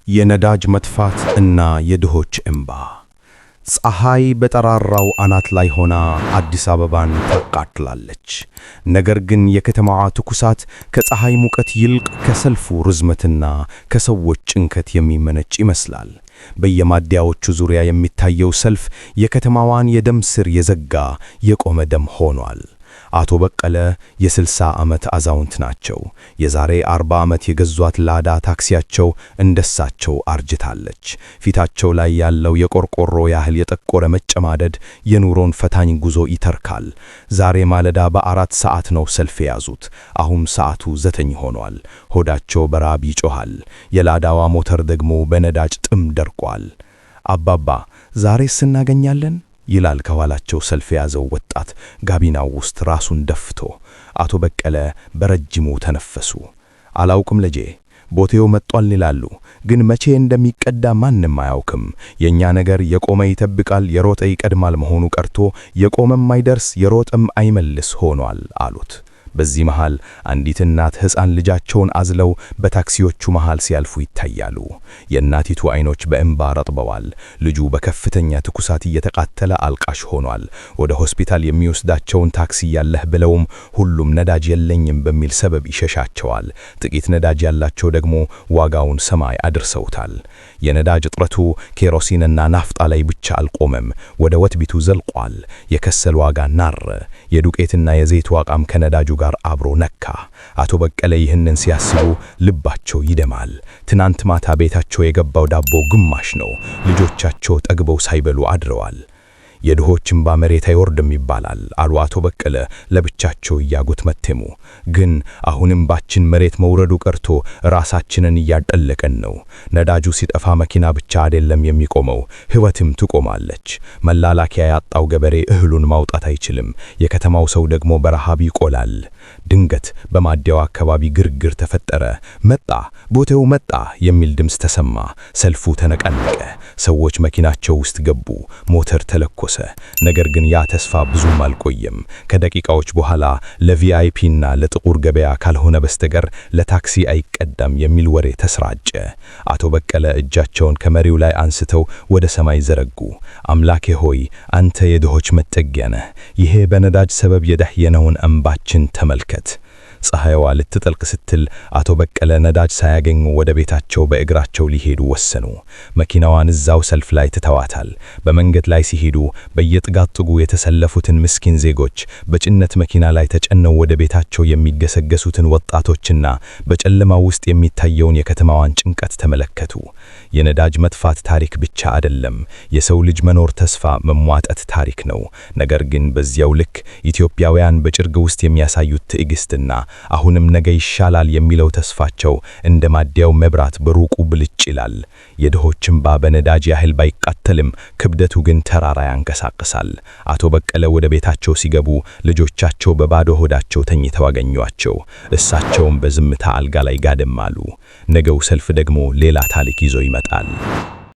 የነዳጅ መጥፋት እና የድሆች እንባ። ፀሐይ በጠራራው አናት ላይ ሆና አዲስ አበባን ታቃጥላለች። ነገር ግን የከተማዋ ትኩሳት ከፀሐይ ሙቀት ይልቅ ከሰልፉ ርዝመትና ከሰዎች ጭንቀት የሚመነጭ ይመስላል። በየማደያዎቹ ዙሪያ የሚታየው ሰልፍ የከተማዋን የደም ስር የዘጋ የቆመ ደም ሆኗል። አቶ በቀለ የ60 ዓመት አዛውንት ናቸው። የዛሬ 40 ዓመት የገዟት ላዳ ታክሲያቸው እንደሳቸው አርጅታለች። ፊታቸው ላይ ያለው የቆርቆሮ ያህል የጠቆረ መጨማደድ የኑሮን ፈታኝ ጉዞ ይተርካል። ዛሬ ማለዳ በ4 ሰዓት ነው ሰልፍ የያዙት። አሁን ሰዓቱ 9 ሆኗል። ሆዳቸው በራብ ይጮሃል። የላዳዋ ሞተር ደግሞ በነዳጅ ጥም ደርቋል። አባባ ዛሬስ እናገኛለን ይላል ከኋላቸው ሰልፍ የያዘው ወጣት ጋቢናው ውስጥ ራሱን ደፍቶ። አቶ በቀለ በረጅሙ ተነፈሱ። አላውቅም ልጄ፣ ቦቴው መጥቷል ይላሉ፣ ግን መቼ እንደሚቀዳ ማንም አያውቅም። የኛ ነገር የቆመ ይጠብቃል፣ የሮጠ ይቀድማል መሆኑ ቀርቶ የቆመም አይደርስ የሮጠም አይመልስ ሆኗል አሉት። በዚህ መሃል አንዲት እናት ሕፃን ልጃቸውን አዝለው በታክሲዎቹ መሃል ሲያልፉ ይታያሉ። የእናቲቱ አይኖች በእንባ ረጥበዋል። ልጁ በከፍተኛ ትኩሳት እየተቃጠለ አልቃሽ ሆኗል። ወደ ሆስፒታል የሚወስዳቸውን ታክሲ ያለህ ብለውም ሁሉም ነዳጅ የለኝም በሚል ሰበብ ይሸሻቸዋል። ጥቂት ነዳጅ ያላቸው ደግሞ ዋጋውን ሰማይ አድርሰውታል። የነዳጅ እጥረቱ ኬሮሲንና ናፍጣ ላይ ብቻ አልቆመም፣ ወደ ወትቢቱ ዘልቋል። የከሰል ዋጋ ናረ። የዱቄትና የዘይት ዋጋም ከነዳጁ ጋር አብሮ ነካ። አቶ በቀለ ይህንን ሲያስቡ ልባቸው ይደማል። ትናንት ማታ ቤታቸው የገባው ዳቦ ግማሽ ነው። ልጆቻቸው ጠግበው ሳይበሉ አድረዋል። የድሆች እንባ መሬት አይወርድም ይባላል አሉ አቶ በቀለ ለብቻቸው እያጉተመተሙ። ግን አሁንም ባችን መሬት መውረዱ ቀርቶ ራሳችንን እያጠለቀን ነው። ነዳጁ ሲጠፋ መኪና ብቻ አይደለም የሚቆመው፣ ሕይወትም ትቆማለች። መላላኪያ ያጣው ገበሬ እህሉን ማውጣት አይችልም። የከተማው ሰው ደግሞ በረሃብ ይቆላል። ድንገት በማደያው አካባቢ ግርግር ተፈጠረ። መጣ፣ ቦቴው መጣ የሚል ድምፅ ተሰማ። ሰልፉ ተነቀነቀ። ሰዎች መኪናቸው ውስጥ ገቡ። ሞተር ተለኮሰ። ነገር ግን ያ ተስፋ ብዙም አልቆየም። ከደቂቃዎች በኋላ ለቪአይፒ እና ለጥቁር ገበያ ካልሆነ በስተቀር ለታክሲ አይቀዳም የሚል ወሬ ተሰራጨ። አቶ በቀለ እጃቸውን ከመሪው ላይ አንስተው ወደ ሰማይ ዘረጉ። አምላኬ ሆይ አንተ የድሆች መጠጊያ ነህ። ይሄ በነዳጅ ሰበብ የደህየነውን እንባችን ተመልከት። ፀሐይዋ ልትጠልቅ ስትል አቶ በቀለ ነዳጅ ሳያገኙ ወደ ቤታቸው በእግራቸው ሊሄዱ ወሰኑ። መኪናዋን እዛው ሰልፍ ላይ ትተዋታል። በመንገድ ላይ ሲሄዱ በየጥጋጥጉ የተሰለፉትን ምስኪን ዜጎች፣ በጭነት መኪና ላይ ተጨነው ወደ ቤታቸው የሚገሰገሱትን ወጣቶችና በጨለማው ውስጥ የሚታየውን የከተማዋን ጭንቀት ተመለከቱ። የነዳጅ መጥፋት ታሪክ ብቻ አይደለም፣ የሰው ልጅ መኖር ተስፋ መሟጠት ታሪክ ነው። ነገር ግን በዚያው ልክ ኢትዮጵያውያን በጭርግ ውስጥ የሚያሳዩት ትዕግስትና አሁንም ነገ ይሻላል የሚለው ተስፋቸው እንደ ማደያው መብራት በሩቁ ብልጭ ይላል። የድሆች እንባ በነዳጅ ያህል ባይቃተልም ክብደቱ ግን ተራራ ያንቀሳቅሳል። አቶ በቀለ ወደ ቤታቸው ሲገቡ ልጆቻቸው በባዶ ሆዳቸው ተኝተው አገኟቸው። እሳቸውም በዝምታ አልጋ ላይ ጋደም አሉ። ነገው ሰልፍ ደግሞ ሌላ ታሪክ ይዞ ይመጣል።